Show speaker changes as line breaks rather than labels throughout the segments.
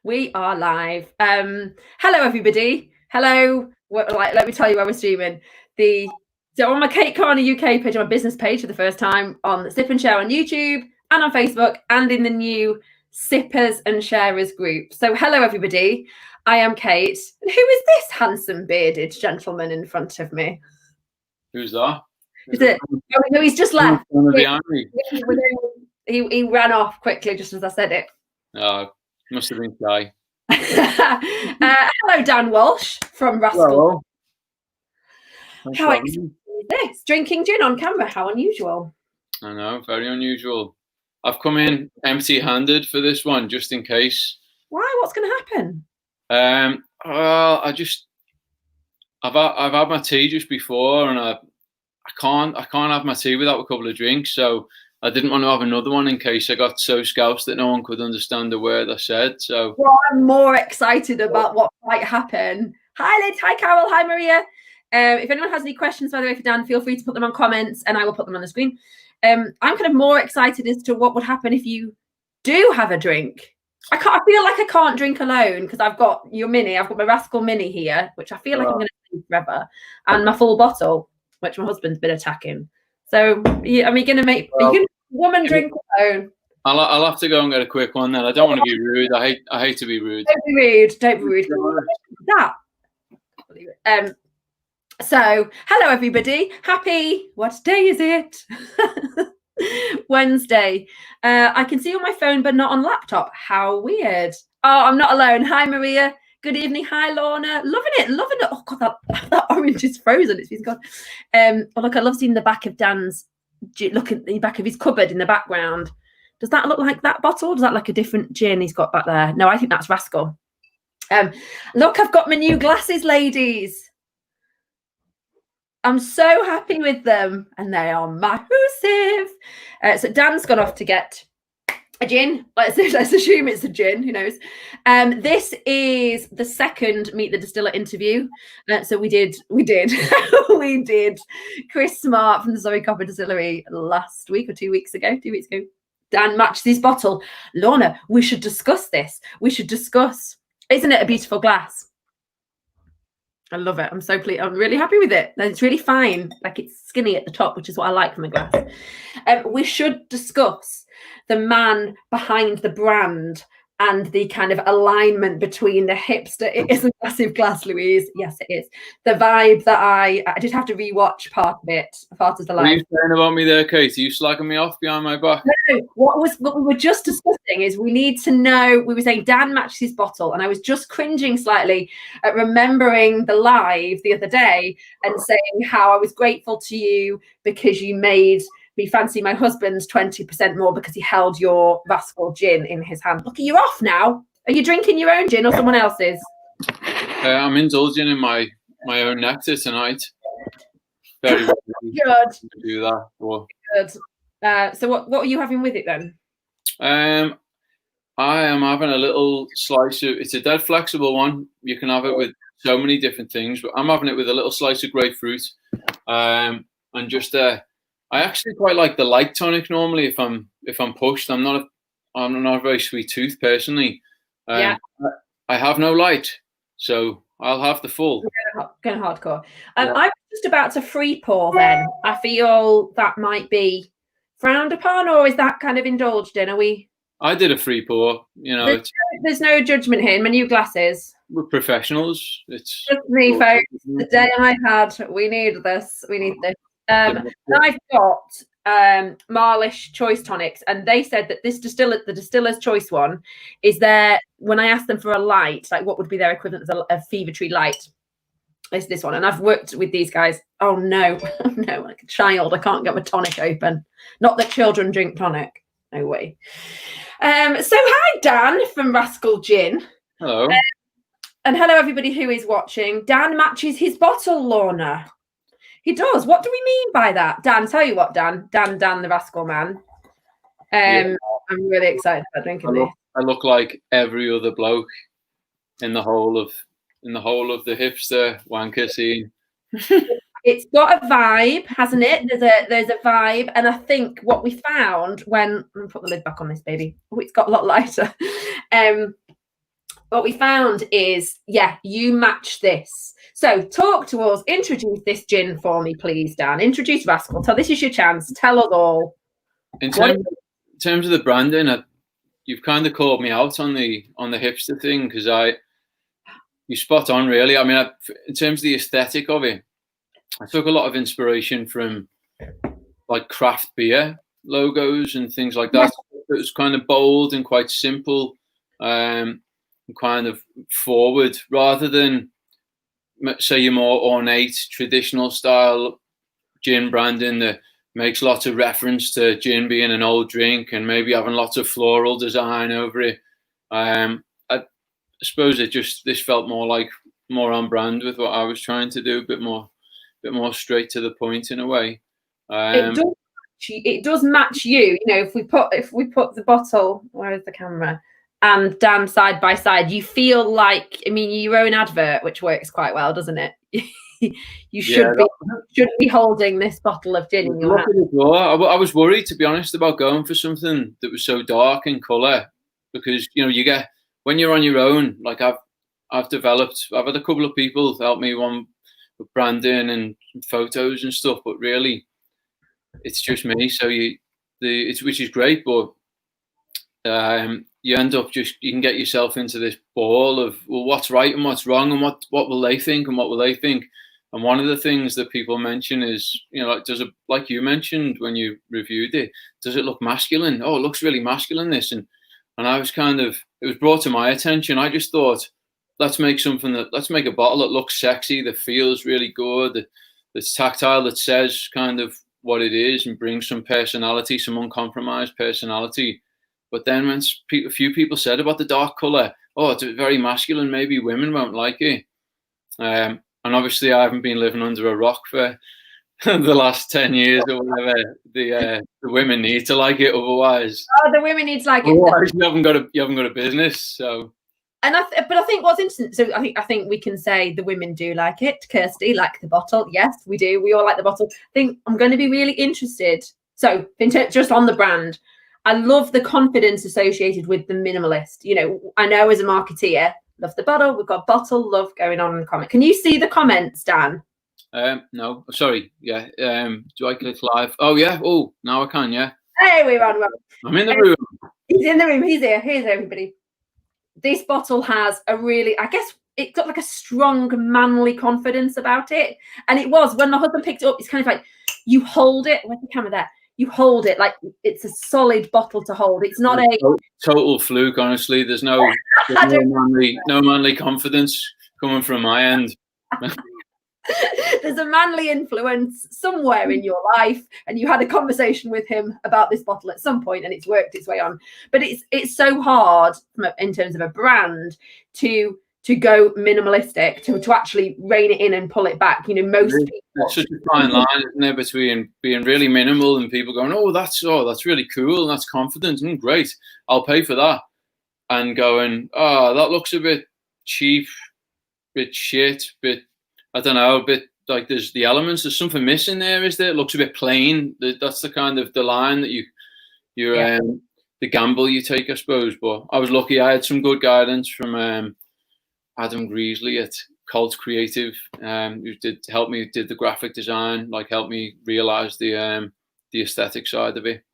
We are live. Hello, everybody. Hello. Let me tell you where we're streaming. So on my Kate Carner UK page, on my business page for the first time, on the Sip and Share on YouTube and on Facebook, and in the new Sippers and Sharers group. So hello, everybody. I am Kate. And who is this handsome bearded gentleman in front of me?
Who's that?
Is it? Oh, no, he's just left. He ran off quickly just as I said it.
Must have been shy.
Hello, Dan Walsh from Rascal. How exciting is this? Drinking gin on camera, how unusual.
I know, very unusual. I've come in empty-handed for this one, just in case.
Why? What's going to happen?
Well, I've had my tea just before, and I can't have my tea without a couple of drinks, so I didn't want to have another one in case I got so scoused that no one could understand a word I said. So
well, I'm more excited about what might happen. Hi, Liz. Hi, Carol. Hi, Maria. If anyone has any questions, by the way, for Dan, feel free to put them on comments, and I will put them on the screen. I'm kind of more excited as to what would happen if you do have a drink. I feel like I can't drink alone because I've got your mini. I've got my Rascal mini here, which I feel like I'm going to drink forever, and my full bottle, which my husband's been attacking. So, yeah, are you going to make a woman drink alone?
I'll have to go and get a quick one then. I don't want to be rude. I hate to be rude.
Don't be rude. Don't be rude. That. So, hello everybody. Happy, what day is it? Wednesday. I can see on my phone, but not on laptop. How weird. Oh, I'm not alone. Hi, Maria. Good evening. Hi, Lorna. Loving it. Oh, God, that orange is frozen. It's been gone. Oh, look, I love seeing the back of Dan's, look at the back of his cupboard in the background. Does that look like that bottle? Does that look like a different gin he's got back there? No, I think that's Rascal. Look, I've got my new glasses, ladies. I'm so happy with them, and they are massive. So Dan's gone off to get a gin. Let's assume it's a gin. Who knows? This is the second Meet the Distiller interview. So we did Chris Smart from the Zoe Copper Distillery last week or 2 weeks ago. 2 weeks ago. Dan matched his bottle. Lorna, we should discuss this. Isn't it a beautiful glass? I love it. I'm so pleased. I'm really happy with it. It's really fine. Like, it's skinny at the top, which is what I like from a glass. We should discuss the man behind the brand and the kind of alignment between the hipster. It is a massive glass, Louise. Yes, it is. The vibe that I did have to rewatch part of it. Part of the live.
What are you saying about me there, Kate? Are you slagging me off behind my back?
No. What we were just discussing is we need to know. We were saying Dan matched his bottle, and I was just cringing slightly at remembering the live the other day and saying how I was grateful to you because you made me fancy my husband's 20% more because he held your Rascal gin in his hand. Look, are you off now? Are you drinking your own gin or someone else's?
I'm indulging in my own nectar tonight. Very
good.
To do that. Well,
good. So what are you having with it then?
I am having a little slice of. It's a dead flexible one. You can have it with so many different things, but I'm having it with a little slice of grapefruit, and just I actually quite like the light tonic normally. If I'm pushed, I'm not a very sweet tooth personally.
Yeah.
I have no light, so I'll have the full.
Going hardcore. Yeah. I'm just about to free pour. Then I feel that might be frowned upon, or is that kind of indulged in? Are we?
I did a free pour. You know,
there's no judgment here. My new glasses.
We're professionals. It's
just me, folks. The day I had, we need this. We need this. I've got Marlish Choice Tonics, and they said that this the Distiller's Choice one, is there. When I asked them for a light, like what would be their equivalent of Fever Tree Light, is this one. And I've worked with these guys. Oh no, no, like a child, I can't get my tonic open. Not that children drink tonic. No way. So hi, Dan from Rascal Gin.
Hello.
And hello everybody who is watching. Dan matches his bottle, Lorna. He does. What do we mean by that? Dan, tell you what, Dan, the Rascal man. Yeah. I'm really excited about drinking this.
I look like every other bloke in the whole of the hipster wanker scene.
It's got a vibe, hasn't it? There's a vibe, and I think what we found when I'll put the lid back on this baby. Oh, it's got a lot lighter. what we found is, yeah, you match this. So talk to us, introduce this gin for me, please, Dan. Introduce Rascal. So this is your chance. Tell us all.
In terms of the branding, you've kind of called me out on the hipster thing, because you spot on, really. I mean, in terms of the aesthetic of it, I took a lot of inspiration from like craft beer logos and things like that. It was kind of bold and quite simple, and kind of forward, rather than say your more ornate traditional style gin branding that makes lots of reference to gin being an old drink and maybe having lots of floral design over it. I suppose this felt more on brand with what I was trying to do, a bit more straight to the point in a way.
It does match you. You know, if we put the bottle, where is the camera, and Dan side by side, you feel like, I mean, your own advert, which works quite well, doesn't it? You should be holding this bottle of gin in your hand.
I was worried, to be honest, about going for something that was so dark in colour, because you get, when you're on your own, like I've had a couple of people help me, one with branding and photos and stuff, but really it's just me. So which is great, but you end up you can get yourself into this ball of, well, what's right and what's wrong, and what will they think and what will they think. And one of the things that people mention is, like you mentioned when you reviewed it, does it look masculine? Oh, it looks really masculine, this. And I was it was brought to my attention. I just thought, let's make a bottle that looks sexy, that feels really good, that's tactile, that says kind of what it is and brings some personality, some uncompromised personality. But then when a few people said about the dark colour, oh, it's very masculine, maybe women won't like it. And obviously I haven't been living under a rock for the last 10 years or whatever. The women need to like it, otherwise.
Oh, the women need to like it.
Otherwise, you haven't got a business. So.
And but I think what's interesting, so I think we can say the women do like it. Kirsty, like the bottle. Yes, we do. We all like the bottle. I think I'm going to be really interested. So just on the brand, I love the confidence associated with the minimalist. I know as a marketeer, love the bottle. We've got bottle love going on in the comment. Can you see the comments, Dan?
No, sorry. Yeah. Do I click live? Oh yeah. Oh, now I can. Yeah.
Hey, we're on.
I'm in the room.
He's in the room. He's here. Here's everybody. This bottle has a really, I guess, it got like a strong manly confidence about it. And it was, when my husband picked it up, it's kind of like, you hold it. Where's the camera there? You hold it like it's a solid bottle to hold. It's not a
total fluke, honestly. There's no manly confidence coming from my end.
There's a manly influence somewhere in your life, and you had a conversation with him about this bottle at some point, and it's worked its way on. But it's so hard in terms of a brand to go minimalistic, to actually rein it in and pull it back. Most people.
It's such a fine line, isn't there, between being really minimal and people going, oh, that's really cool and that's confident and great, I'll pay for that, and going, oh, that looks a bit cheap, bit shit, bit, I don't know, a bit like there's something missing there, is there? It looks a bit plain. That's the kind of the line that the gamble you take, I suppose. But I was lucky. I had some good guidance from Adam Greasley at Cult Creative, who did the graphic design, helped me realize the aesthetic side of it.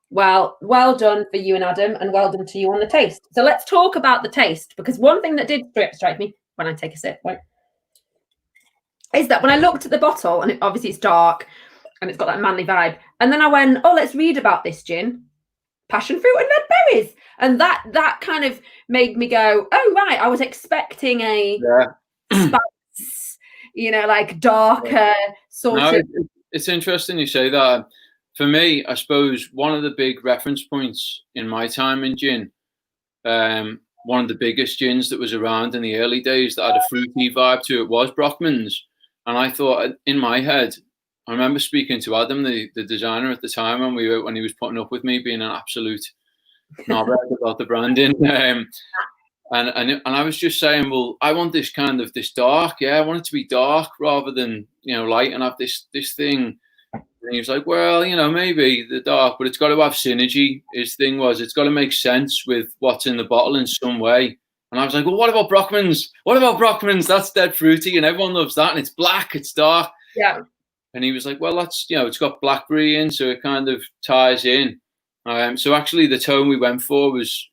Well done for you and Adam, and well done to you on the taste. So let's talk about the taste, because one thing that did strike me when I take a sip, is that when I looked at the bottle, and obviously it's dark and it's got that manly vibe, and then I went, oh, let's read about this gin, passion fruit and red berries, and that kind of made me go, oh right, I was expecting a spice, like darker sort of.
It's interesting you say that. For me, I suppose one of the big reference points in my time in gin, one of the biggest gins that was around in the early days that had a fruity vibe to it, was Brockman's. And I thought, in my head, I remember speaking to Adam, the designer at the time, when he was putting up with me being an absolute knobhead about the branding. And I was just saying, well, I want this kind of this dark. Yeah, I want it to be dark rather than light, and have this thing. And he was like, well, maybe the dark, but it's got to have synergy. His thing was, it's got to make sense with what's in the bottle in some way. And I was like, well, what about Brockman's? What about Brockman's? That's dead fruity, and everyone loves that, and it's black, it's dark.
Yeah.
And he was like, well, that's, it's got blackberry in, so it kind of ties in. So actually, the tone we went for was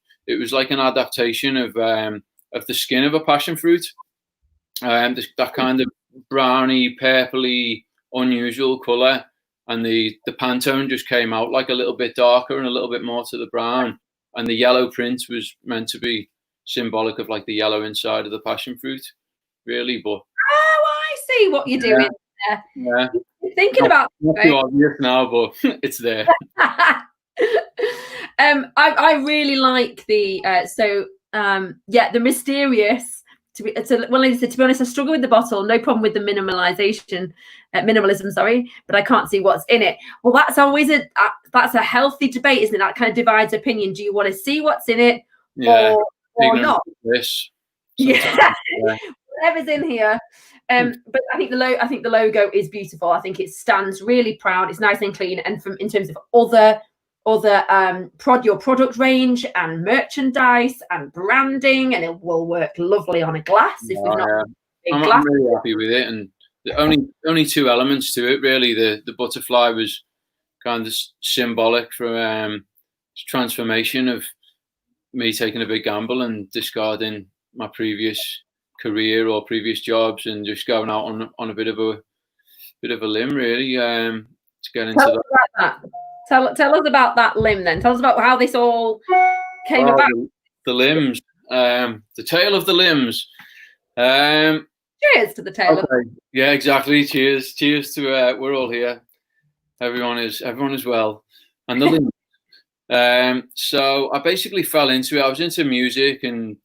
like an adaptation of the skin of a passion fruit. That kind of browny, purpley, unusual colour, and the Pantone just came out like a little bit darker and a little bit more to the brown. And the yellow print was meant to be symbolic of like the yellow inside of the passion fruit, really. But
I see what you're doing there.
Yeah,
You're thinking about
not too obvious now, but it's there.
I really like the the mysterious. To be honest, I struggle with the bottle. No problem with the minimalism, but I can't see what's in it. Well, that's always that's a healthy debate, isn't it? That kind of divides opinion. Do you want to see what's in it, or not? Yeah, whatever's in here. But I think the logo is beautiful. I think it stands really proud. It's nice and clean, and in terms of other your product range and merchandise and branding, and it will work lovely on a glass.
I'm really happy with it, and the only two elements to it really. The butterfly was kind of symbolic for transformation of me taking a big gamble and discarding my previous career or previous jobs and just going out on a bit of a limb, really, to get into
that. Tell us about that limb then. Tell us about how this all came about.
The limbs, the tale of the limbs.
Cheers to the tale.
Okay. Yeah, exactly. Cheers to we're all here. Everyone is well, and the limbs. So I basically fell into it. I was into music and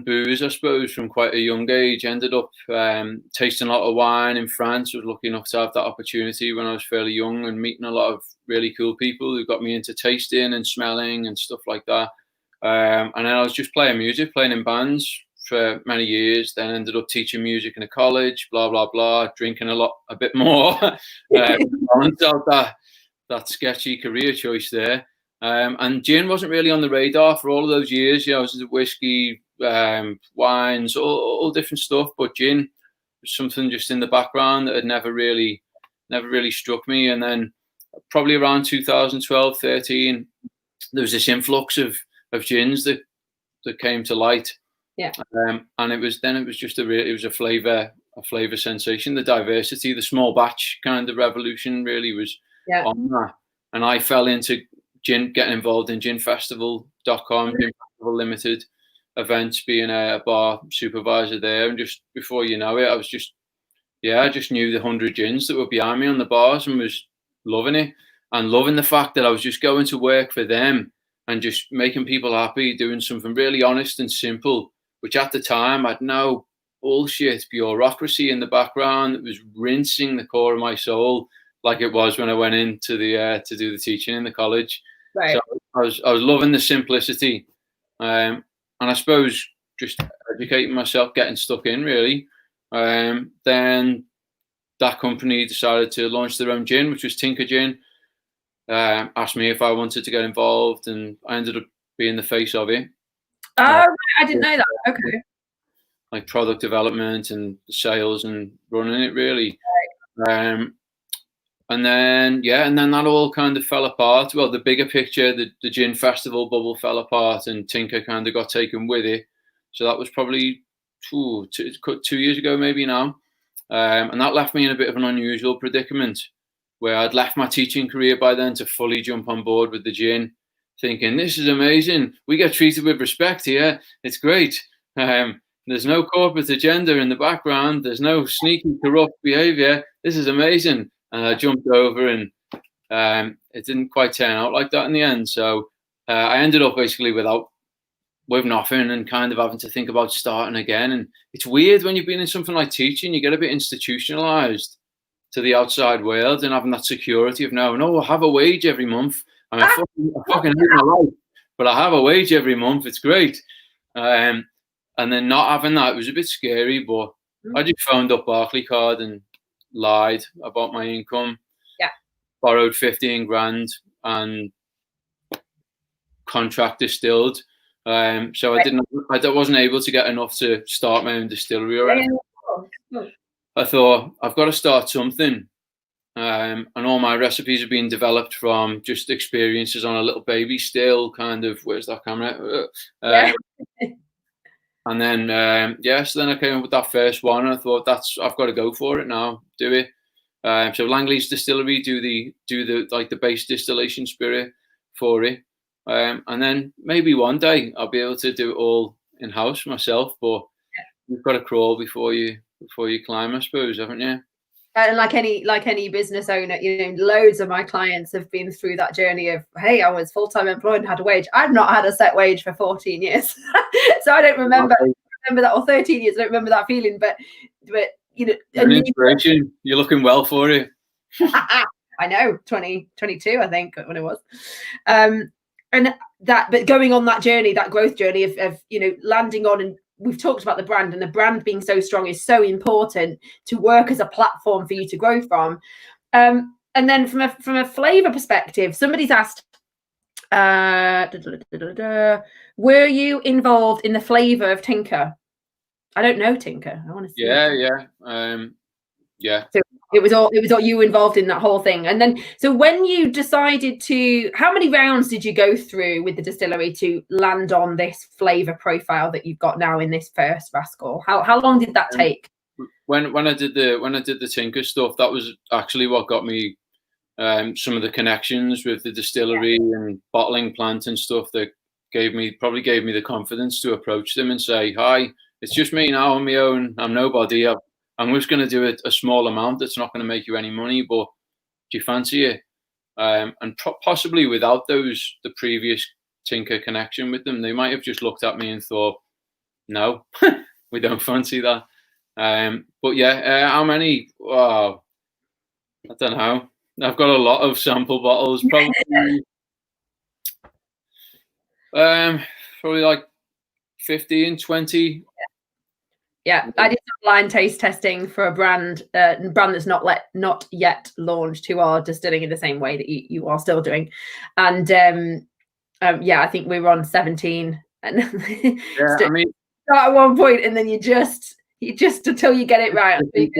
booze, I suppose, from quite a young age. Ended up tasting a lot of wine in France. I was lucky enough to have that opportunity when I was fairly young and meeting a lot of really cool people who got me into tasting and smelling and stuff like that. And then I was just playing music, playing in bands for many years. Then ended up teaching music in a college, blah, blah, blah, drinking a bit more. Balance out that sketchy career choice there. And gin wasn't really on the radar for all of those years. I was into whiskey, wines, all different stuff, but gin was something just in the background that had never really struck me. And then probably around 2012, 13, there was this influx of gins that came to light.
Yeah.
And it was just a flavor sensation. The diversity, the small batch kind of revolution really was on that. And I fell into getting involved in ginfestival.com, Gin Festival Limited events, being a bar supervisor there. And just before you know it, I was I just knew the 100 gins that were behind me on the bars and was loving it and loving the fact that I was just going to work for them and just making people happy, doing something really honest and simple, which at the time I'd no bullshit bureaucracy in the background that was rinsing the core of my soul, like it was when I went into the to do the teaching in the college.
Right.
So I was loving the simplicity, and I suppose just educating myself, getting stuck in really. Then that company decided to launch their own gin, which was Tinker Gin. Asked me if I wanted to get involved, and I ended up being the face of it.
I didn't know that. Okay.
Like product development and sales and running it really. Right. And then that all kind of fell apart. Well, the bigger picture, the gin festival bubble fell apart, and Tinker kind of got taken with it. So that was probably 2 years ago, maybe now. And that left me in a bit of an unusual predicament, where I'd left my teaching career by then to fully jump on board with the gin, thinking this is amazing. We get treated with respect here. It's great. There's no corporate agenda in the background. There's no sneaky corrupt behavior. This is amazing. And I jumped over, and it didn't quite turn out like that in the end. So I ended up basically with nothing and kind of having to think about starting again. And it's weird when you've been in something like teaching, you get a bit institutionalized to the outside world and having that security of knowing, I have a wage every month. I fucking hate my life, but I have a wage every month. It's great. And then not having that, it was a bit scary, but I just phoned up Barclaycard and lied about my income.
Yeah.
Borrowed 15 grand and contract distilled So I wasn't able to get enough to start my own distillery or anything. I thought I've got to start something. And all my recipes have been developed from just experiences on a little baby still, kind of, where's that camera? And then, so then I came up with that first one, and I thought I've got to go for it now, do it. So Langley's Distillery do the base distillation spirit for it. And then maybe one day I'll be able to do it all in house myself, but you've got to crawl before you climb, I suppose, haven't you?
And like any business owner, loads of my clients have been through that journey of, hey, I was full-time employed and had a wage. I've not had a set wage for 14 years. So I don't remember that, or 13 years. I don't remember that feeling, but
an inspiration. You're looking well for it.
I know, 2022, I think, when it was. But going on that journey, that growth journey of landing on, and we've talked about the brand, and the brand being so strong is so important to work as a platform for you to grow from. And then from a flavor perspective, somebody's asked, were you involved in the flavor of Tinker? I don't know Tinker. I want to see.
Yeah.
So it was all you involved in that whole thing. And then, so when you decided how many rounds did you go through with the distillery to land on this flavor profile that you've got now in this first Rascal? How long did that take?
When I did the Tinker stuff, that was actually what got me some of the connections with the distillery and bottling plant and stuff that probably gave me the confidence to approach them and say, hi, it's just me now on my own. I'm nobody. I'm just going to do a small amount that's not going to make you any money, but do you fancy it? And possibly without the previous Tinker connection with them, they might have just looked at me and thought, no, we don't fancy that. But yeah, how many? Oh, I don't know. I've got a lot of sample bottles, probably like 15, 20.
Yeah, I did some blind taste testing for a brand that's not yet launched, who are distilling in the same way that you are still doing, and I think we were on 17, and
I mean,
start at one point, and then you just until you get it right.
It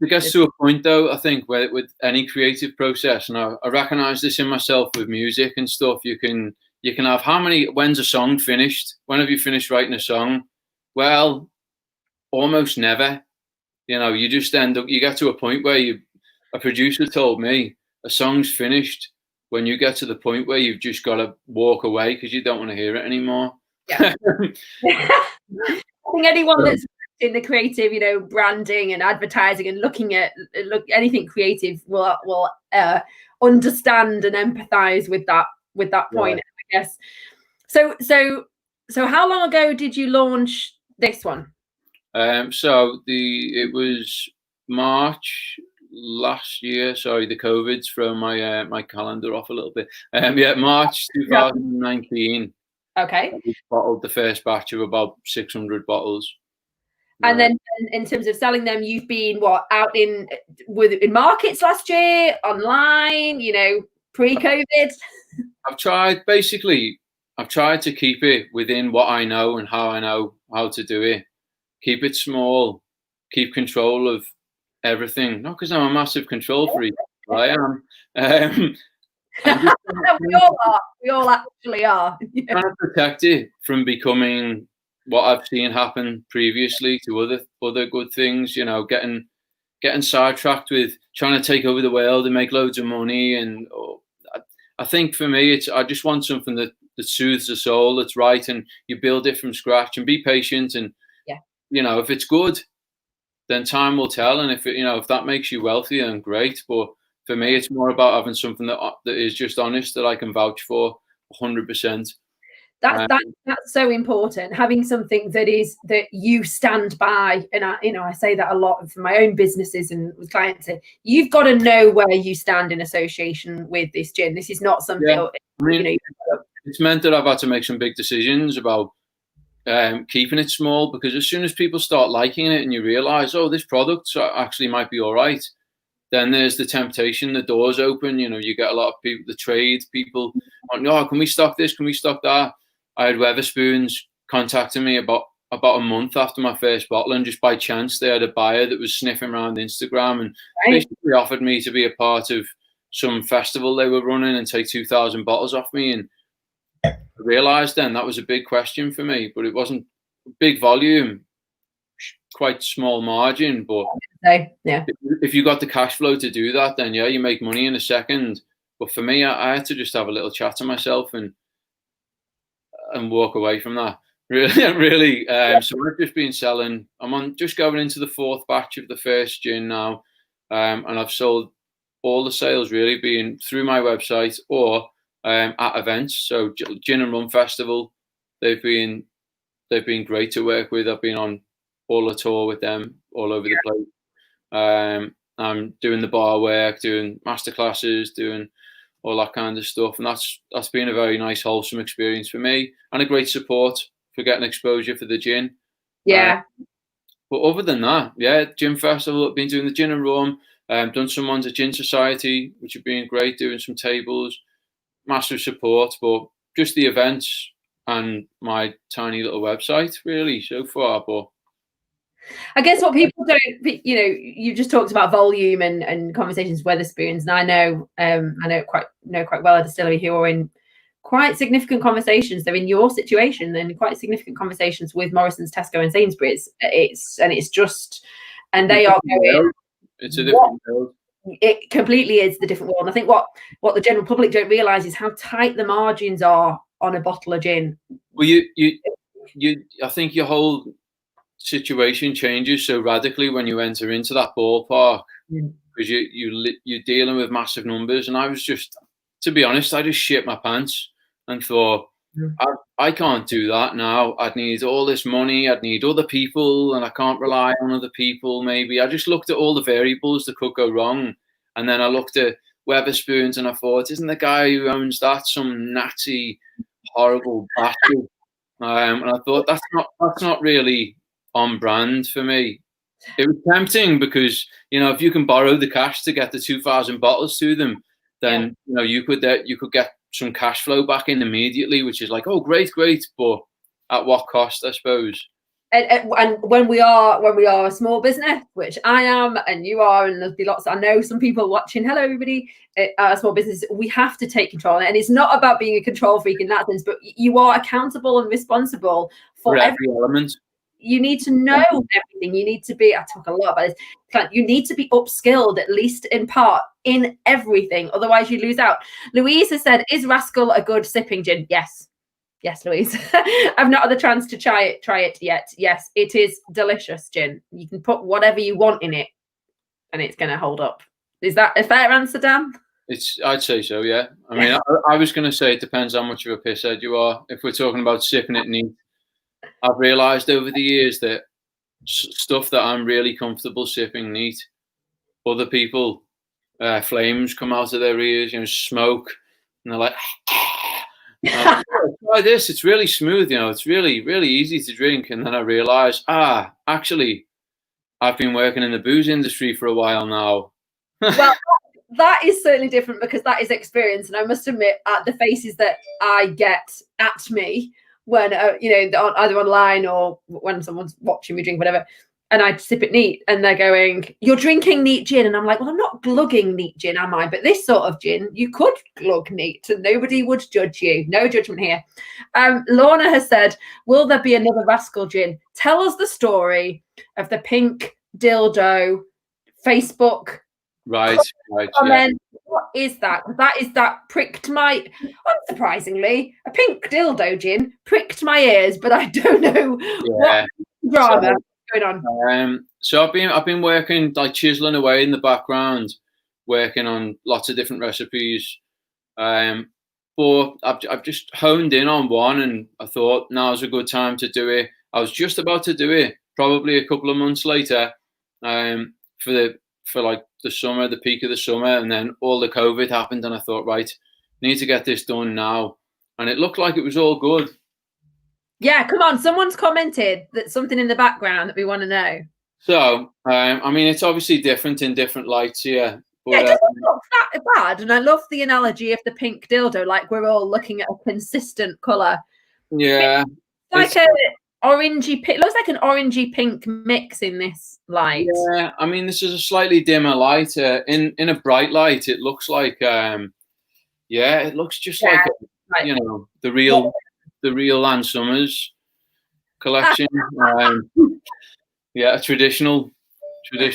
gets to a point, though, I think, where with any creative process, and I recognize this in myself with music and stuff. You can have when's a song finished? When have you finished writing a song? Well, almost never. You just you get to a point where a producer told me a song's finished when you get to the point where you've just got to walk away because you don't want to hear it anymore.
Yeah. I think anyone that's in the creative, branding and advertising and looking at anything creative will understand and empathize with that point, I guess. So how long ago did you launch this one?
It was March last year. Sorry, the COVID's thrown my calendar off a little bit. March 2019.
Okay.
We bottled the first batch of about 600 bottles.
And then in terms of selling them, you've been out in markets last year, online, pre-COVID?
I've tried to keep it within what I know and how I know how to do it. Keep it small, keep control of everything. Not because I'm a massive control freak, but I am.
We all actually are.
Trying to protect it from becoming what I've seen happen previously to other good things. Getting sidetracked with trying to take over the world and make loads of money. And I think for me, I just want something that soothes the soul, that's right, and you build it from scratch and be patient. And if it's good, then time will tell. And if that makes you wealthy, then great. But for me, it's more about having something that is just honest, that I can vouch for 100%.
That's so important. Having something that you stand by, and I say that a lot for my own businesses and with clients. You've got to know where you stand in association with this gin. This is not something. Yeah.
It's meant that I've had to make some big decisions about keeping it small, because as soon as people start liking it and you realize, this product actually might be all right, then there's the temptation, the doors open. You get a lot of people, the trade people, can we stock this? Can we stock that? I had Weatherspoons contacting me about a month after my first bottle, and just by chance they had a buyer that was sniffing around Instagram and basically offered me to be a part of some festival they were running and take 2,000 bottles off me. And I realised then that was a big question for me, but it wasn't big volume, quite small margin. But
yeah,
if you got the cash flow to do that, then yeah, you make money in a second. But for me, I had to just have a little chat to myself and walk away from that. Really. So I've just been selling. I'm just going into the 4th batch of the first gin now, and I've sold all the sales really being through my website or at events. So Gin and Rum Festival, they've been great to work with. I've been on all the tour with them all over the place. I'm doing the bar work, doing masterclasses, doing all that kind of stuff, and that's been a very nice, wholesome experience for me, and a great support for getting exposure for the gin.
Yeah.
But other than that, yeah, Gin Festival, I've been doing the Gin and Rum, done some ones at Gin Society, which have been great, doing some tables, massive support, but just the events and my tiny little website really so far. But
I guess what people don't, you just talked about volume and conversations with Weatherspoons, and I know quite well a distillery who are in quite significant conversations. They're in your situation and quite significant conversations with Morrison's, Tesco, and Sainsbury's. It's just, and they are going.
It's a different world.
It completely is the different world. And I think what the general public don't realise is how tight the margins are on a bottle of gin.
Well, I think your whole situation changes so radically when you enter into that ballpark, because you're dealing with massive numbers. And I was just, to be honest, I just shit my pants and thought, I can't do that now. I'd need all this money. I'd need other people, and I can't rely on other people. Maybe I just looked at all the variables that could go wrong, and then I looked at Weatherspoons, and I thought, isn't the guy who owns that some natty, horrible bastard? And I thought that's not really on brand for me. It was tempting because if you can borrow the cash to get the 2,000 bottles to them, then you could get some cash flow back in immediately, which is like, oh, great, but at what cost, I suppose.
And when we are a small business, which I am and you are, and there'll be lots, I know some people watching, hello everybody, a small business, we have to take control. And it's not about being a control freak in that sense, but you are accountable and responsible for every
element.
You need to know everything. You need to be, I talk a lot about this, you need to be upskilled, at least in part, in everything. Otherwise you lose out. Louise has said, is Rascal a good sipping gin? Yes, Louise. I've not had the chance to try it yet. Yes, it is delicious gin. You can put whatever you want in it and it's going to hold up. Is that a fair answer, Dan?
I'd say so, yeah. I mean, I was going to say it depends how much of a pisshead you are. If we're talking about sipping it neat, I've realised over the years that stuff that I'm really comfortable sipping neat, other people, flames come out of their ears, smoke, and they're like, try this, it's really smooth, it's really, really easy to drink. And then I realise, actually, I've been working in the booze industry for a while now.
Well, that is certainly different because that is experience. And I must admit, the faces that I get at me when either online or when someone's watching me drink whatever, and I sip it neat and they're going, you're drinking neat gin, and I'm like, well, I'm not glugging neat gin, am I? But this sort of gin you could glug neat and nobody would judge you. No judgment here. Lorna has said, will there be another Rascal gin? Tell us the story of the pink dildo Facebook
right
comment. Yeah. What is that? That pricked my, unsurprisingly, a pink dildo gin pricked my ears, but I don't know what drama going on.
So I've been working, like, chiseling away in the background, working on lots of different recipes. But I've just honed in on one, and I thought now's a good time to do it. I was just about to do it, probably a couple of months later, for like the summer, the peak of the summer, and then all the COVID happened, and I thought, right, need to get this done now. And it looked like it was all good.
Yeah, come on. Someone's commented that something in the background that we want to know.
So, I mean, it's obviously different in different lights here. But,
it doesn't look that bad. And I love the analogy of the pink dildo, like we're all looking at a consistent colour.
Yeah,
Like a orangey pink. Looks like an orangey pink mix in this light.
yeah. I mean, this is a slightly dimmer light. In a bright light, it looks like yeah, it looks just like
Right.
you know the real Land Summers collection. Yeah, a traditional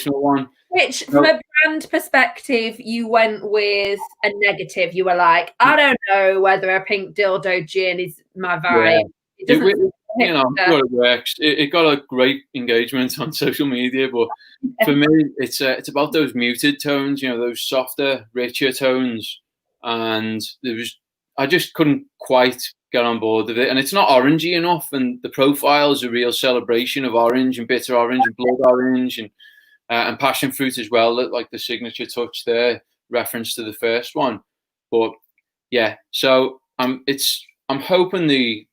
one.
Which, from a brand perspective, you went with a negative. You were like, I don't know whether a pink dildo gin is my vibe.
Yeah. You know, I'm sure it works. It got a great engagement on social media, but for me, it's about those muted tones. You know, those softer, richer tones, and I just couldn't quite get on board with it. And it's not orangey enough, and the profile is a real celebration of orange and bitter orange and blood orange and passion fruit as well, like the signature touch there, reference to the first one. But yeah, so I'm hoping the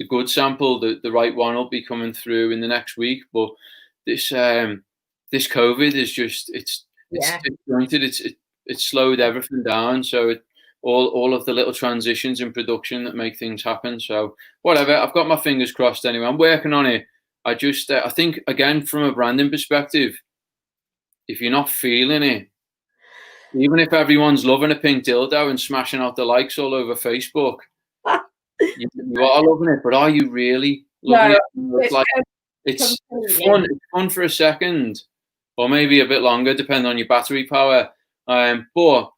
good sample, the right one, will be coming through in the next week. But this this COVID is just it's disjointed. It's slowed everything down. So all of the little transitions in production that make things happen. So whatever, I've got my fingers crossed anyway. I'm working on it. I think again from a branding perspective, if you're not feeling it, even if everyone's loving a pink dildo and smashing out the likes all over Facebook, you are loving it, but are you really loving it? It's like it's fun. It's fun for a second, or maybe a bit longer, depending on your battery power. But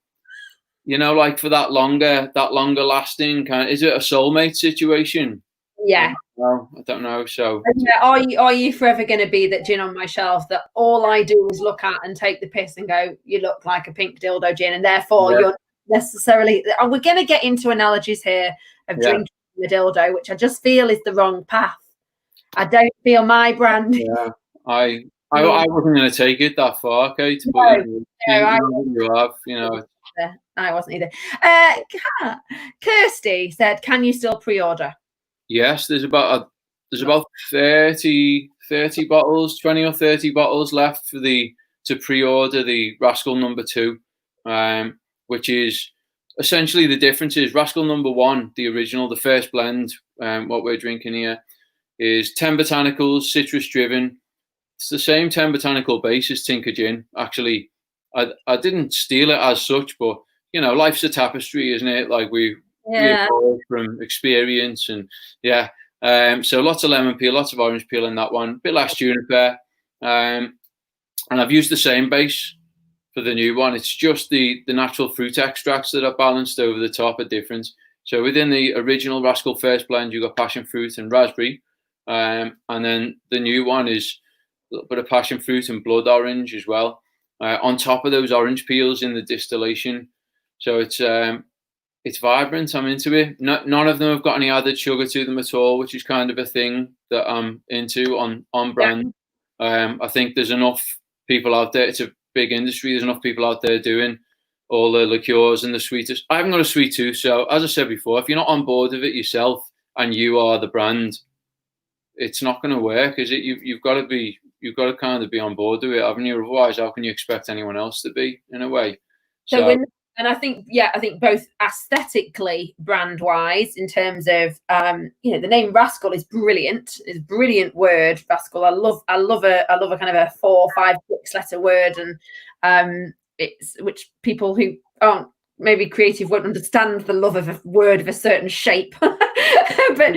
you know, like for that longer lasting kind, is it a soulmate situation?
Yeah.
Well, I don't know. So,
are you forever going to be that gin on my shelf that all I do is look at and take the piss and go, you look like a pink dildo gin, and therefore you're necessarily? We're going to get into analogies here of drinking the dildo, which I just feel is the wrong path. I don't feel my brand.
Yeah, I wasn't going to take it that far, Kate. But I
wasn't either. Kirsty said, "Can you still pre-order?"
Yes, there's about 30 bottles, 20 or 30 bottles left to pre-order the Rascal number 2, which is essentially the difference is Rascal number 1, the original, the first blend, what we're drinking here, is 10 botanicals, citrus driven. It's the same 10 botanical base as Tinker Gin. Actually, I didn't steal it as such, but you know, life's a tapestry, isn't it? Like we evolve from experience, and so lots of lemon peel, lots of orange peel in that one, a bit less juniper, and I've used the same base for the new one. It's just the natural fruit extracts that are balanced over the top are different. So within the original Rascal first blend, you got passion fruit and raspberry, and then the new one is a little bit of passion fruit and blood orange as well, on top of those orange peels in the distillation. So it's vibrant. I'm into it. None of them have got any added sugar to them at all, which is kind of a thing that I'm into on brand. I think there's enough people out there. It's a big industry. There's enough people out there doing all the liqueurs and the sweetest. I haven't got a sweet tooth, so as I said before, if you're not on board with it yourself and you are the brand, it's not going to work, is it? You've got to kind of be on board with it, haven't you? Otherwise, how can you expect anyone else to be, in a way?
And I think both aesthetically, brand wise, in terms of the name Rascal is brilliant. It's a brilliant word, Rascal. I love a kind of a 4 or 5 6 letter word, and it's which people who aren't maybe creative won't understand the love of a word of a certain shape. But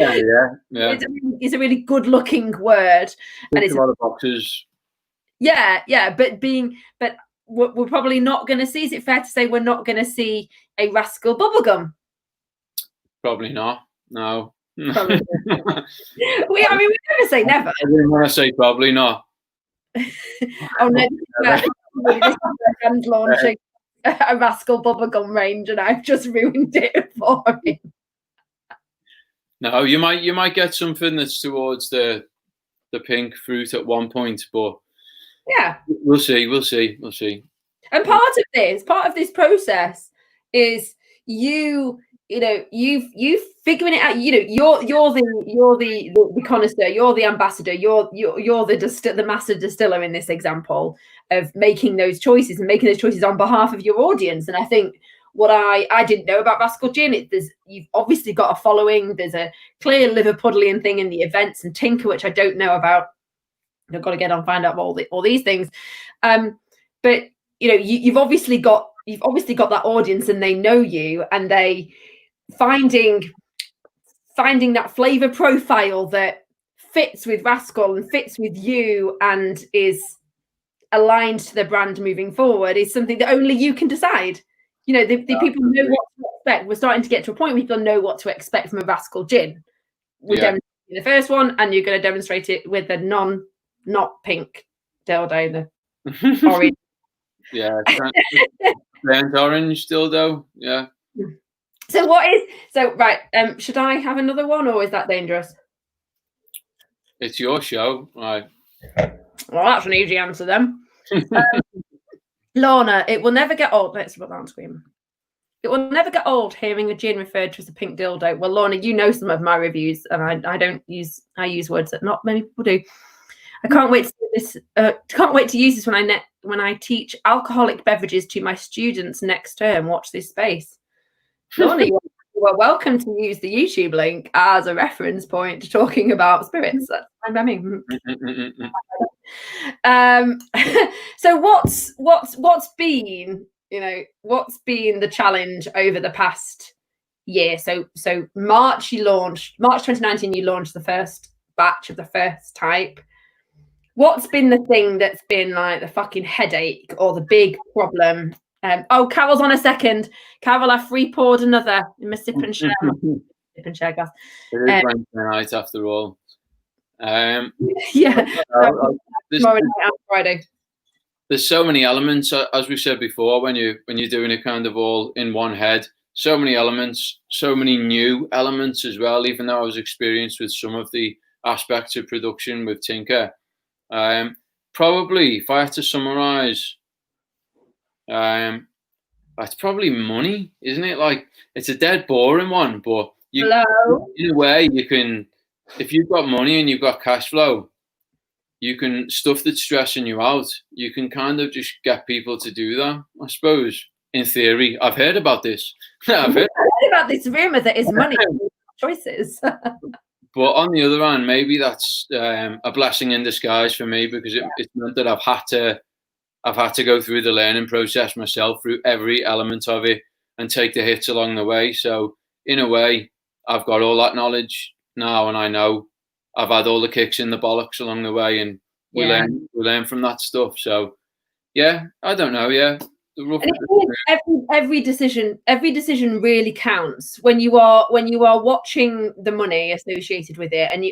it's a really good looking word, and it's
a lot of boxes.
But we're probably not going to see. Is it fair to say we're not going to see a Rascal bubblegum?
Probably not. No.
Probably. We never say never.
I didn't want to say probably not.
Oh no! This launching a Rascal bubblegum range, and I've just ruined it for him.
No, you might get something that's towards the pink fruit at one point, but
yeah,
we'll see.
And part of this process is you figuring it out. You're the connoisseur, you're the ambassador, you're the master distiller in this example of making those choices on behalf of your audience. And I think what I didn't know about Rascal Gin. You've obviously got a following. There's a clear Liverpudlian thing in the events and Tinker, which I don't know about. I've got to get on, find out all these things. But you've obviously got that audience, and they know you, and they finding that flavor profile that fits with Rascal and fits with you and is aligned to the brand moving forward is something that only you can decide. The people know what to expect. We're starting to get to a point where people know what to expect from a Rascal Gin. We're demonstrating the first one, and you're going to demonstrate it with a not pink dildo, the orange.
Yeah, burnt orange dildo. Yeah.
So right? Should I have another one, or is that dangerous?
It's your show, right?
Well, that's an easy answer then. Lorna, it will never get old. Let's put that on screen. It will never get old hearing a gin referred to as a pink dildo. Well, Lorna, you know some of my reviews, and I use words that not many people do. I can't wait to do this. Can't wait to use this when I teach alcoholic beverages to my students next term. Watch this space. Lorna, you are welcome to use the YouTube link as a reference point to talking about spirits. That's fine by me. So what's been the challenge over the past year? So March 2019, you launched the first batch of the first type. What's been the thing that's been like the fucking headache or the big problem? Carol's on a second. Carol, I free poured another in my sip and share glass.
It is Wednesday night after all.
Yeah. Friday.
There's so many elements, as we said before, when you're doing it kind of all in one head. So many elements, so many new elements as well. Even though I was experienced with some of the aspects of production with Tinker. Probably, if I had to summarize, it's probably money, isn't it? Like, it's a dead boring one, but in a way, you can, if you've got money and you've got cash flow, you can stuff that's stressing you out. You can kind of just get people to do that, I suppose. In theory, I've heard about this. I've heard
about this rumor that is money choices.
But on the other hand, maybe that's a blessing in disguise for me, because it's meant that I've had to go through the learning process myself, through every element of it, and take the hits along the way. So in a way, I've got all that knowledge now, and I know I've had all the kicks in the bollocks along the way, and we learn from that stuff. So yeah, I don't know. Yeah.
Every decision really counts when you are watching the money associated with it, and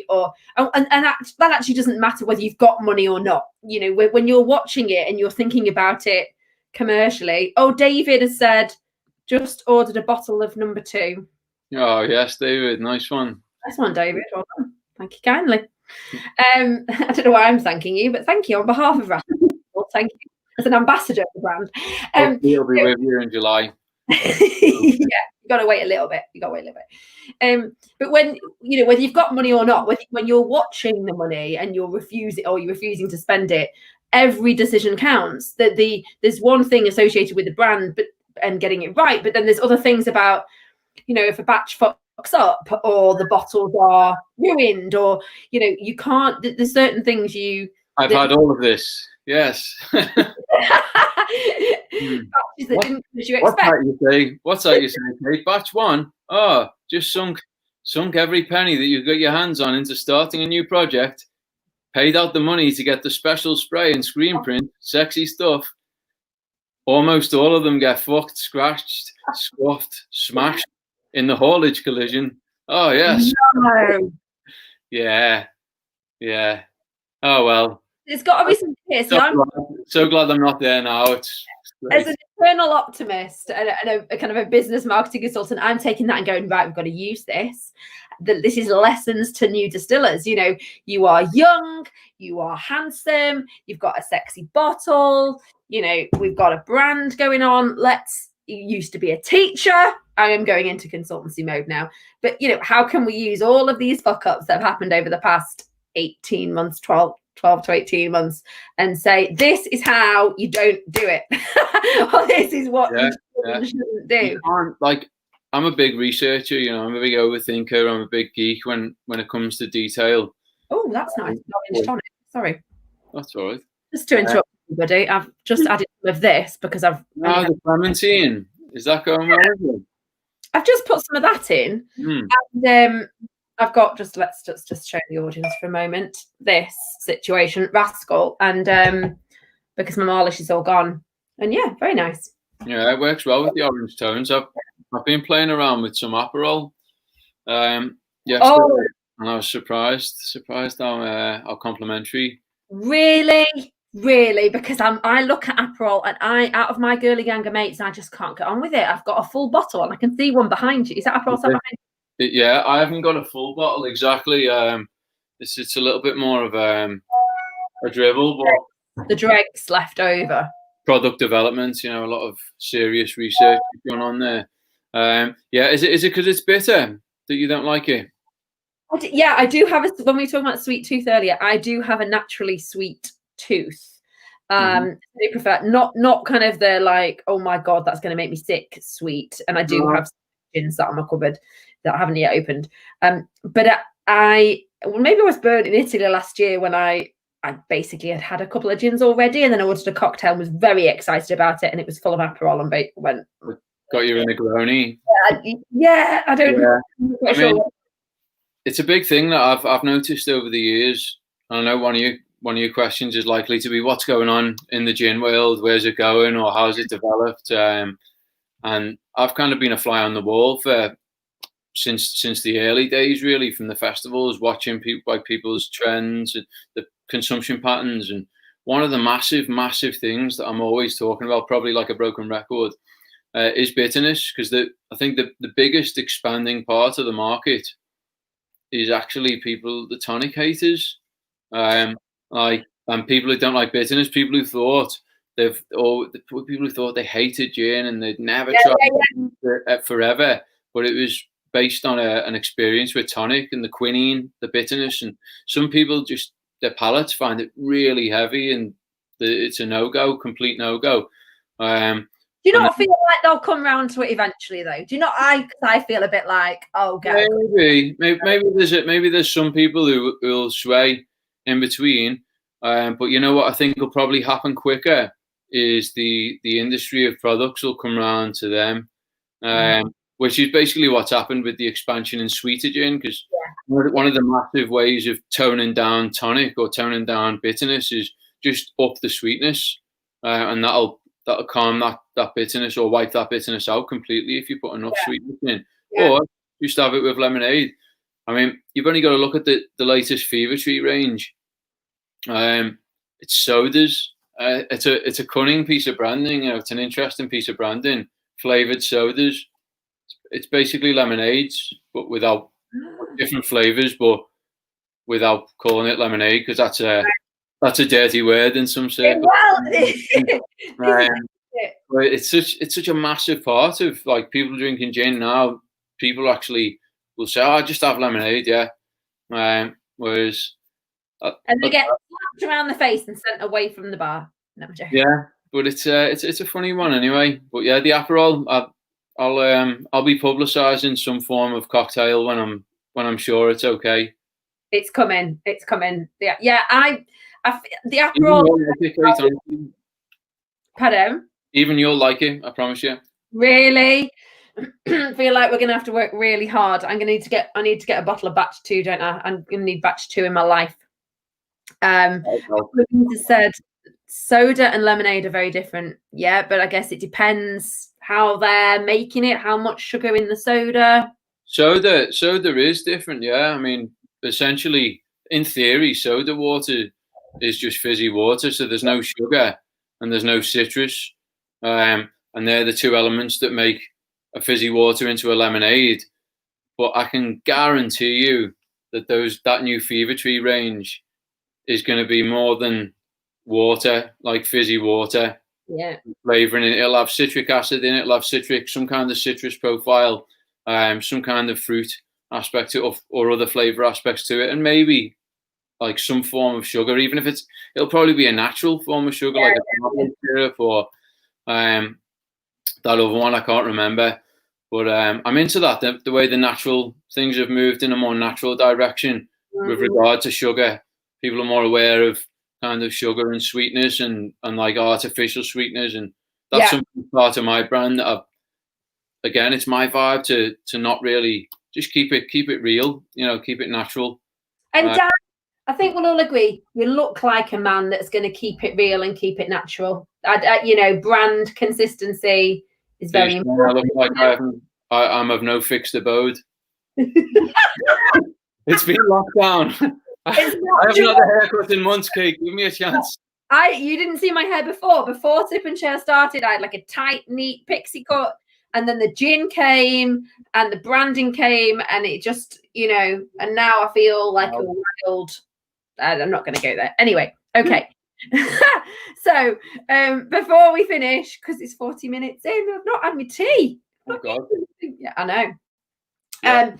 that actually doesn't matter whether you've got money or not. When you're watching it and you're thinking about it commercially. Oh, David has said, just ordered a bottle of number 2.
Oh yes, David, nice one.
Nice one, David. Well done. Thank you kindly. I don't know why I'm thanking you, but thank you on behalf of Rascal. Thank you. As an ambassador of the brand.
He'll be with you in July.
Yeah, you got to wait a little bit. But when whether you've got money or not, when you're watching the money and you're refusing to spend it, every decision counts. There's one thing associated with the brand, and getting it right, but then there's other things about, if a batch fucks up or the bottles are ruined, or you can't. There's certain things
I've had all of this. Yes. What's that you say, Kate? Batch 1? Oh, just sunk every penny that you've got your hands on into starting a new project. Paid out the money to get the special spray and screen print. Sexy stuff. Almost all of them get fucked, scratched, scuffed, smashed in the haulage collision. Oh, yes.
No.
Yeah. Oh, well.
There's got to be some here.
So glad I'm not there now. It's
as an eternal optimist and a kind of a business marketing consultant, I'm taking that and going, right, we've got to use this. This is lessons to new distillers. You are young, you are handsome, you've got a sexy bottle, we've got a brand going on. You used to be a teacher. I am going into consultancy mode now. But, how can we use all of these fuck ups that have happened over the past 18 months, 12 to 18 months, and say, this is how you don't do it. Or this is what you
Yeah.
shouldn't do.
You can't, like, I'm a big researcher, you know, I'm a big overthinker, I'm a big geek when it comes to detail.
Oh, that's nice. Orange tonic. Sorry.
That's all right.
Just to interrupt everybody, I've just added some of this because I've
The clementine, is that going well with you?
I've just put some of that in, and I've got let's just show the audience for a moment this situation, Rascal, and because my Marlish is all gone, and yeah, very nice.
Yeah, it works well with the orange tones. I've been playing around with some Aperol yesterday, and I was surprised how complimentary.
Really, because I look at Aperol and out of my girly gang of mates, I just can't get on with it. I've got a full bottle and I can see one behind you. Is that Aperol behind you?
Yeah, I haven't got a full bottle exactly. It's a little bit more of a dribble, but
the dregs left over.
Product development, you know, a lot of serious research going on there. Yeah, is it because it's bitter that you don't like it?
Yeah, I do have when we were talking about sweet tooth earlier, I do have a naturally sweet tooth. They prefer not kind of the like, oh my god, that's going to make me sick sweet. And I do have gins that are in my cupboard that I haven't yet opened. But maybe I was burnt in Italy last year when I basically had a couple of gins already, and then I ordered a cocktail and was very excited about it, and it was full of Aperol and went.
Got you in a Negroni.
Yeah, I don't.
Yeah. I mean, it's a big thing that I've noticed over the years. I know one of your questions is likely to be what's going on in the gin world, where's it going, or how's it developed? And I've kind of been a fly on the wall since the early days, really, from the festivals, watching people's trends and the consumption patterns. And one of the massive things that I'm always talking about, probably like a broken record, is bitterness, because I think the biggest expanding part of the market is actually the tonic haters, and people who don't like bitterness, people who thought they hated gin and they'd never tried it forever, but it was based on an experience with tonic and the quinine, the bitterness, and some people just their palates find it really heavy and it's a no-go, complete no-go.
Do you not feel like they'll come round to it eventually, though? Do you not? I feel a bit like, oh,
maybe there's some people who will sway in between, but you know what I think will probably happen quicker is the industry of products will come round to them, which is basically what's happened with the expansion in sweeter gin. Because one of the massive ways of toning down tonic or toning down bitterness is just up the sweetness, and that'll calm that bitterness or wipe that bitterness out completely if you put enough sweetness in. Or just have it with lemonade. I mean, you've only got to look at the latest Fever Tree range. It's sodas. It's a cunning piece of branding. You know, it's an interesting piece of branding. Flavored sodas. It's basically lemonades, but without different flavors, but without calling it lemonade, because that's a dirty word in some circles. But it's such a massive part of like people drinking gin now. People actually will say, "Oh, I just have lemonade," whereas
and they get slapped around the face and sent away from the bar. No,
yeah, but it's a funny one anyway. But yeah, the Aperol, I'll be publicising some form of cocktail when I'm sure it's okay.
It's coming. Yeah. The Aperol. Pardon?
Even you'll like it, I promise you.
Really? Feel like we're gonna have to work really hard. I need to get a bottle of batch 2, don't I? I'm gonna need batch 2 in my life. Said soda and lemonade are very different. Yeah, but I guess it depends how they're making it, how much sugar in the soda.
Soda is different, yeah. I mean, essentially, in theory, soda water is just fizzy water, so there's no sugar and there's no citrus, and they're the two elements that make a fizzy water into a lemonade. But I can guarantee you that that new Fever Tree range is going to be more than water, like fizzy water.
Yeah,
flavoring in it. It'll have citric acid in it. It'll have some kind of citrus profile, some kind of fruit aspect to it, or other flavor aspects to it, and maybe like some form of sugar, even if it'll probably be a natural form of sugar, like a syrup or that other one I can't remember. But I'm into that. The way the natural things have moved in a more natural direction with regard to sugar. People are more aware of kind of sugar and sweetness and like artificial sweeteners, and that's something part of my brand that again, it's my vibe to not really just keep it real, keep it natural.
And Dan, I think we'll all agree you look like a man that's going to keep it real and keep it natural. Brand consistency is very important.
I look like I'm of no fixed abode. It's been locked down. I haven't had a haircut in months, Kate. Give me a chance.
You didn't see my hair before. Before Sip and Share started, I had like a tight, neat pixie cut. And then the gin came and the branding came, and it just, and now I feel like a wild. I'm not going to go there. Anyway, okay. So before we finish, because it's 40 minutes in, I've not had my tea.
Oh God.
Yeah, I know. Yeah.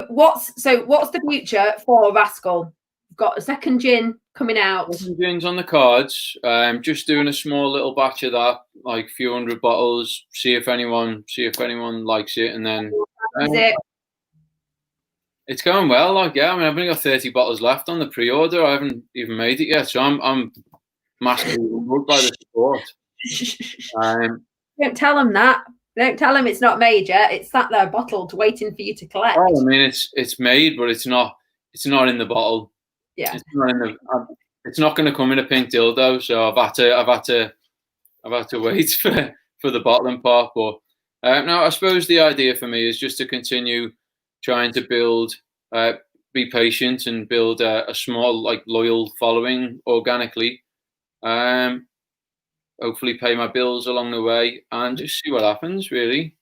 What's the future for Rascal? We've got a second gin coming out.
Second gin's on the cards. Just doing a small little batch of that, like a few hundred bottles. See if anyone likes it, and then it's going well. I've only got 30 bottles left on the pre-order. I haven't even made it yet, so I'm massively humbled by the support.
Don't tell them that. Don't tell them it's not made yet. It's sat there bottled, waiting for you to collect.
Oh, I mean, it's made, but it's not in the bottle.
Yeah,
it's not going to come in a pink dildo. So I've had to wait for the bottling part. But no, I suppose the idea for me is just to continue trying to build, be patient, and build a small, like, loyal following organically. Hopefully pay my bills along the way and just see what happens, really.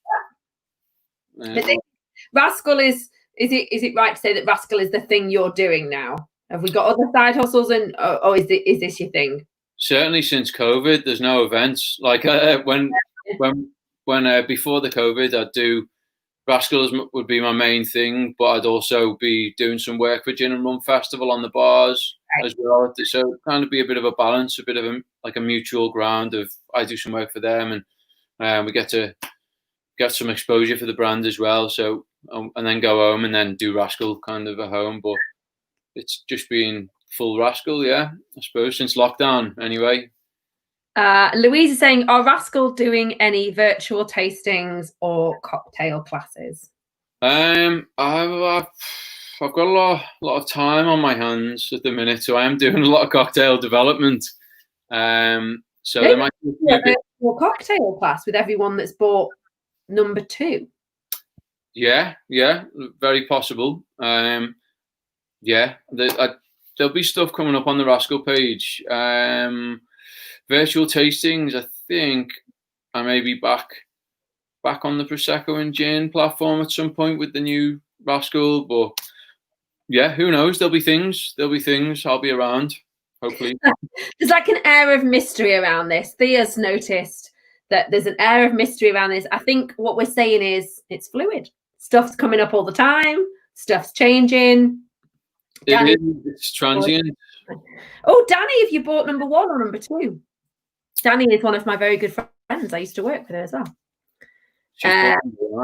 Rascal is it right to say that Rascal is the thing you're doing now? Have we got other side hustles, or is this your thing?
Certainly since COVID, there's no events. Like when before the COVID, I'd do Rascals would be my main thing, but I'd also be doing some work for Gin and Rum Festival on the bars as well. So kind of be a bit of a balance, a bit of a mutual ground of I do some work for them, and we get to get some exposure for the brand as well. So and then go home and then do Rascal kind of at home. But it's just been full Rascal, I suppose, since lockdown anyway.
Louise is saying, are Rascal doing any virtual tastings or cocktail classes?
I've got a lot of time on my hands at the minute, so I am doing a lot of cocktail development. So there might be a
virtual cocktail class with everyone that's bought number 2.
Yeah, very possible. There'll be stuff coming up on the Rascal page. Virtual tastings, I think I may be back on the Prosecco and Gin platform at some point with the new Rascal, but yeah, who knows? There'll be things. I'll be around, hopefully.
There's like an air of mystery around this. Thea's noticed that there's an air of mystery around this. I think what we're saying is it's fluid. Stuff's coming up all the time. Stuff's changing.
It's transient.
Oh, Danny, have you bought number 1 or number 2? Danny is one of my very good friends. I used to work with her as well.
I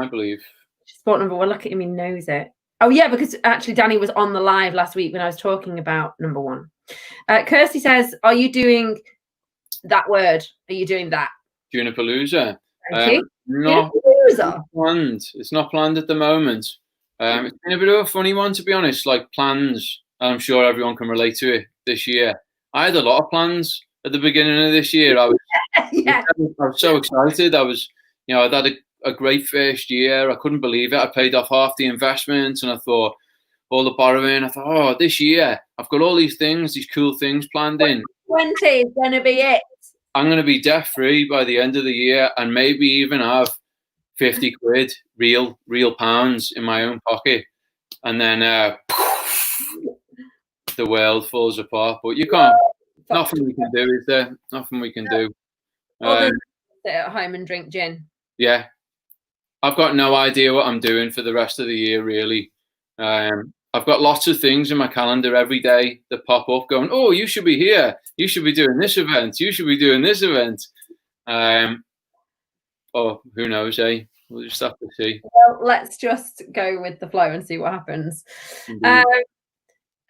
believe.
She's bought number 1. Look at him, he knows it. Oh, yeah, because actually Danny was on the live last week when I was talking about number 1. Kirsty says, are you doing that word? Are you doing that?
Junipalooza.
Thank you.
Not planned. It's not planned at the moment. It's been a bit of a funny one, to be honest, like plans. I'm sure everyone can relate to it this year. I had a lot of plans at the beginning of this year. I was so excited. I'd had a great first year. I couldn't believe it. I paid off half the investment, and I thought all the borrowing. I thought, oh, this year I've got all these cool things planned in.
20 is going to be it.
I'm going to be debt free by the end of the year, and maybe even have 50 quid, real pounds in my own pocket. And then the world falls apart. But you can't. Nothing we can do, is there? Nothing we can do.
Sit at home and drink gin.
Yeah. I've got no idea what I'm doing for the rest of the year, really. I've got lots of things in my calendar every day that pop up going, oh, you should be here. You should be doing this event. You should be doing this event. or who knows, eh? We'll just have to see.
Well, let's just go with the flow and see what happens.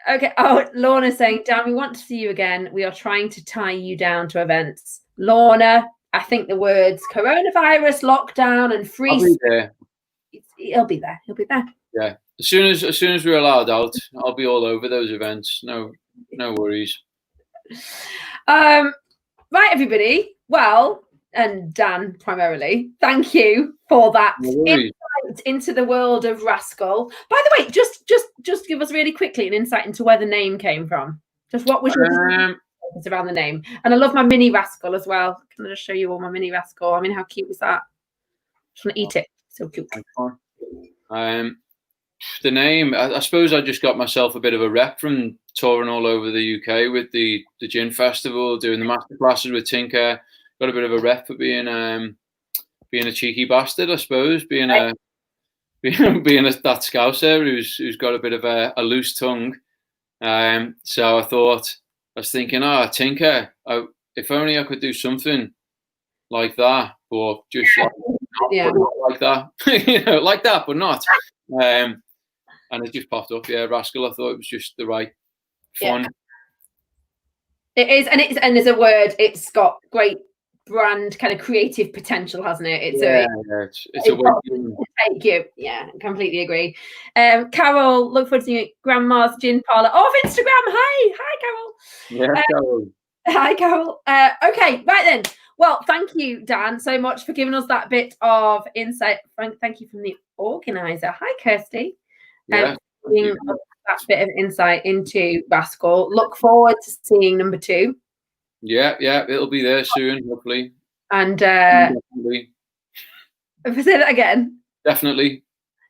Okay. Oh, Lorna's saying, Dan, we want to see you again. We are trying to tie you down to events. Lorna, I think the words coronavirus, lockdown, and free.
I'll be there.
He'll be there. He'll be there.
Yeah. As soon as we're allowed out, I'll be all over those events. No worries.
Right, everybody. Well, and Dan primarily, thank you for that insight into the world of Rascal. By the way, just give us really quickly an insight into where the name came from. Just what was your around the name? And I love my mini Rascal as well. Can I just show you all my mini Rascal? I mean, how cute was that? Just want to eat it. So cute.
The name, I suppose I just got myself a bit of a rep from touring all over the UK with the gin festival, doing the master classes with Tinker. Got a bit of a rep for being a cheeky bastard, I suppose, being a that Scouser who's got a bit of a loose tongue. So I was thinking, Tinker, if only I could do something like that, but just like that, like that, but not. And it just popped up. Yeah, Rascal. I thought it was just the right fun.
Yeah. It is, and there's a word. It's got great brand kind of creative potential, hasn't it? It's a way to take you. Yeah, completely agree. Carol, look forward to seeing you at Grandma's Gin Parlour off Instagram. Hi, Carol.
Yeah, Carol.
Hi, Carol. Okay, right then. Well, thank you, Dan, so much for giving us that bit of insight. Thank you from the organizer. Hi, Kirsty.
Yeah.
That bit of insight into Rascal. Look forward to seeing number 2.
Yeah, it'll be there soon, hopefully.
And
definitely.
Say that again.
Definitely,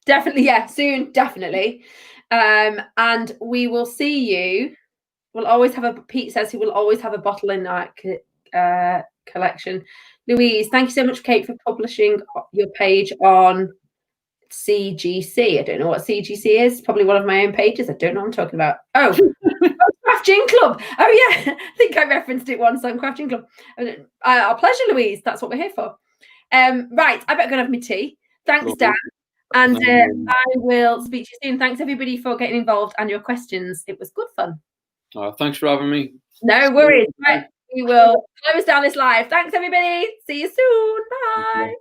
yeah, soon, definitely. And we will see you. We'll always have Pete says he will always have a bottle in our collection. Louise, thank you so much, Kate, for publishing your page on CGC. I don't know what CGC is. Probably one of my own pages. I don't know what I'm talking about. Oh, Craft Gin Club. Oh yeah, I think I referenced it once on Craft Gin Club. Our pleasure, Louise. That's what we're here for. Right, I better go and have my tea. Thanks, Dan. And I will speak to you soon. Thanks everybody for getting involved and your questions. It was good fun.
Thanks for having me.
No worries. Right, we will close down this live. Thanks everybody. See you soon. Bye.